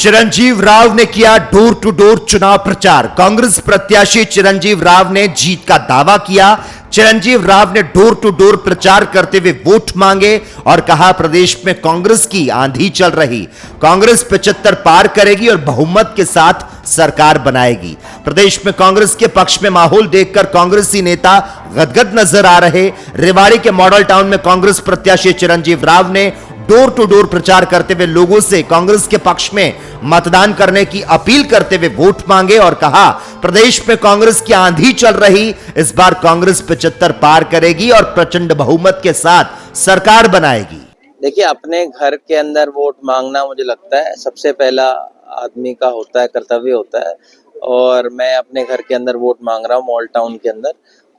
चिरंजीव राव ने किया door to door चुनाव प्रचार। कांग्रेस प्रत्याशी चिरंजीव राव ने जीत का दावा किया। चिरंजीव राव ने डोर टू डोर प्रचार करते हुए वोट मांगे और कहा प्रदेश में कांग्रेस की आंधी चल रही, कांग्रेस 75 पार करेगी और बहुमत के साथ सरकार बनाएगी। प्रदेश में कांग्रेस के पक्ष में माहौल देखकर कांग्रेसी नेता गदगद नजर आ रहे। रेवाड़ी के मॉडल टाउन में कांग्रेस प्रत्याशी चिरंजीव राव ने डोर टू डोर प्रचार करते हुए लोगों से कांग्रेस के पक्ष में मतदान करने की अपील करते हुए वोट मांगे और कहा प्रदेश में कांग्रेस की आंधी चल रही, इस बार कांग्रेस 75 पार करेगी और प्रचंड बहुमत के साथ सरकार बनाएगी। देखिए, अपने घर के अंदर वोट मांगना मुझे लगता है सबसे पहला आदमी का होता है, कर्तव्य होता है। और मैं अपने घर के अंदर वोट मांग रहा हूँ मॉल टाउन के अंदर,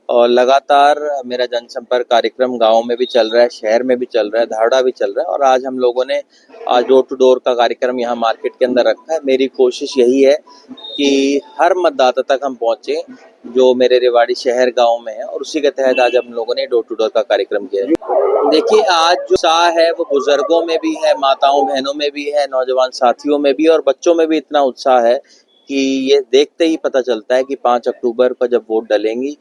और लगातार मेरा जनसंपर्क कार्यक्रम गांव में भी चल रहा है, शहर में भी चल रहा है, धारड़ा भी चल रहा है। और आज हम लोगों ने आज डोर टू डोर का कार्यक्रम यहाँ मार्केट के अंदर रखा है। मेरी कोशिश यही है कि हर मतदाता तक हम पहुँचे जो मेरे रेवाड़ी शहर गांव में है, और उसी के तहत आज हम लोगों ने डोर टू डोर का कार्यक्रम किया है। देखिए, आज जो उत्साह है वो बुजुर्गों में भी है, माताओं बहनों में भी है, नौजवान साथियों में भी और बच्चों में भी इतना उत्साह है कि ये देखते ही पता चलता है कि 5 अक्टूबर को जब वोट डलेंगी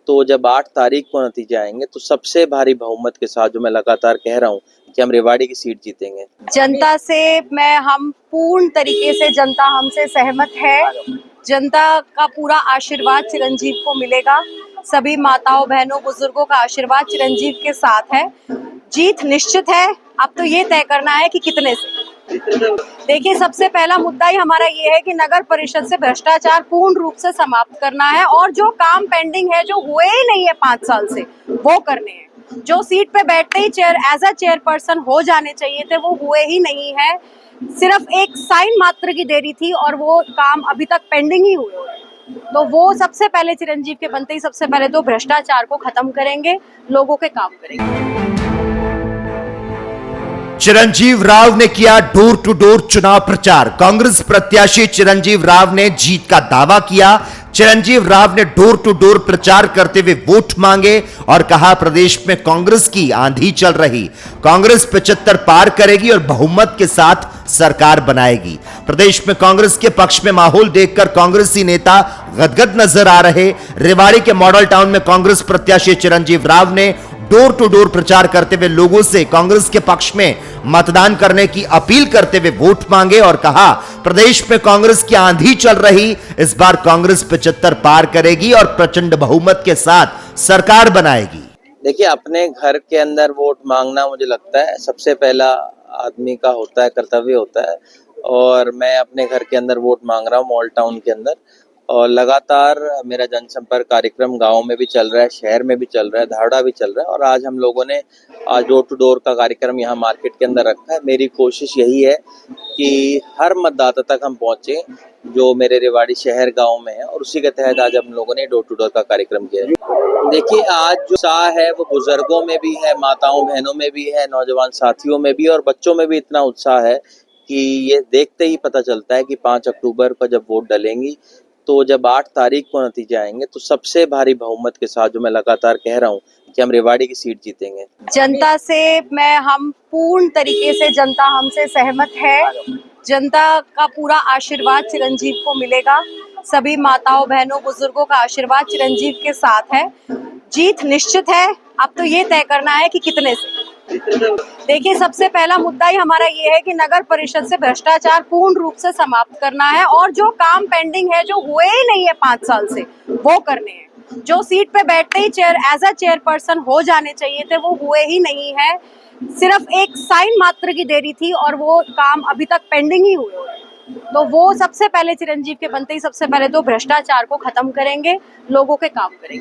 तो जब 8 तारीख को नतीजे आएंगे तो सबसे भारी बहुमत के साथ, जो मैं लगातार कह रहा हूँ कि हम रेवाड़ी की सीट जीतेंगे। जनता से हम पूर्ण तरीके से, जनता हमसे सहमत है। जनता का पूरा आशीर्वाद चिरंजीव को मिलेगा। सभी माताओं बहनों बुजुर्गों का आशीर्वाद चिरंजीव के साथ है। जीत निश्चित है। अब तो ये तय करना है कि कितने से। देखिए, सबसे पहला मुद्दा ही हमारा ये है कि नगर परिषद से भ्रष्टाचार पूर्ण रूप से समाप्त करना है, और जो काम पेंडिंग है, जो हुए ही नहीं है 5 साल से, वो करने हैं। जो सीट पे बैठते ही एज अ चेयरपर्सन हो जाने चाहिए थे, वो हुए ही नहीं है। सिर्फ एक साइन मात्र की देरी थी और वो काम अभी तक पेंडिंग ही हुए हैं। तो वो सबसे पहले चिरंजीव के बनते ही सबसे पहले तो भ्रष्टाचार को खत्म करेंगे, लोगों के काम करेंगे। चिरंजीव राव ने किया डोर टू डोर चुनाव प्रचार। कांग्रेस प्रत्याशी चिरंजीव राव ने जीत का दावा किया। चिरंजीव राव ने डोर टू डोर प्रचार करते हुए वोट मांगे और कहा प्रदेश में कांग्रेस की आंधी चल रही, कांग्रेस 75 पार करेगी और बहुमत के साथ सरकार बनाएगी। प्रदेश में कांग्रेस के पक्ष में माहौल देखकर कांग्रेसी नेता गदगद नजर आ रहे। रेवाड़ी के मॉडल टाउन में कांग्रेस प्रत्याशी चिरंजीव राव ने डोर टू डोर प्रचार करते हुए लोगों से कांग्रेस के पक्ष में मतदान करने की अपील करते हुए वोट मांगे और कहा प्रदेश में कांग्रेस की आंधी चल रही, इस बार कांग्रेस 75 पार करेगी और प्रचंड बहुमत के साथ सरकार बनाएगी। देखिए, अपने घर के अंदर वोट मांगना मुझे लगता है सबसे पहला आदमी का होता है, कर्तव्य होता है। और मैं अपने घर के अंदर वोट मांग रहा हूँ मॉल टाउन के अंदर, और लगातार मेरा जनसंपर्क कार्यक्रम गांव में भी चल रहा है, शहर में भी चल रहा है, धारड़ा भी चल रहा है। और आज हम लोगों ने आज डोर टू डोर का कार्यक्रम यहाँ मार्केट के अंदर रखा है। मेरी कोशिश यही है कि हर मतदाता तक हम पहुँचे जो मेरे रेवाड़ी शहर गांव में है, और उसी के तहत आज हम लोगों ने डोर टू डोर का कार्यक्रम किया है। देखिए, आज जो उत्साह है वो बुजुर्गों में भी है, माताओं बहनों में भी है, नौजवान साथियों में भी और बच्चों में भी इतना उत्साह है कि ये देखते ही पता चलता है कि 5 अक्टूबर को जब वोट डलेंगी तो जब 8 तारीख को नतीजे आएंगे तो सबसे भारी बहुमत के साथ, जो मैं लगातार कह रहा हूँ कि हम रेवाड़ी की सीट जीतेंगे। जनता से हम पूर्ण तरीके से, जनता हमसे सहमत है। जनता का पूरा आशीर्वाद चिरंजीव को मिलेगा। सभी माताओं बहनों बुजुर्गों का आशीर्वाद चिरंजीव के साथ है। जीत निश्चित है। अब तो ये तय करना है कि कितने से। देखिए, सबसे पहला मुद्दा ही हमारा ये है कि नगर परिषद से भ्रष्टाचार पूर्ण रूप से समाप्त करना है, और जो काम पेंडिंग है, जो हुए ही नहीं है 5 साल से, वो करने हैं। जो सीट पे बैठते ही एज अ चेयरपर्सन हो जाने चाहिए थे, वो हुए ही नहीं है। सिर्फ एक साइन मात्र की देरी थी और वो काम अभी तक पेंडिंग ही हुए हैं। तो वो सबसे पहले चिरंजीव के बनते ही सबसे पहले तो भ्रष्टाचार को खत्म करेंगे, लोगों के काम करेंगे।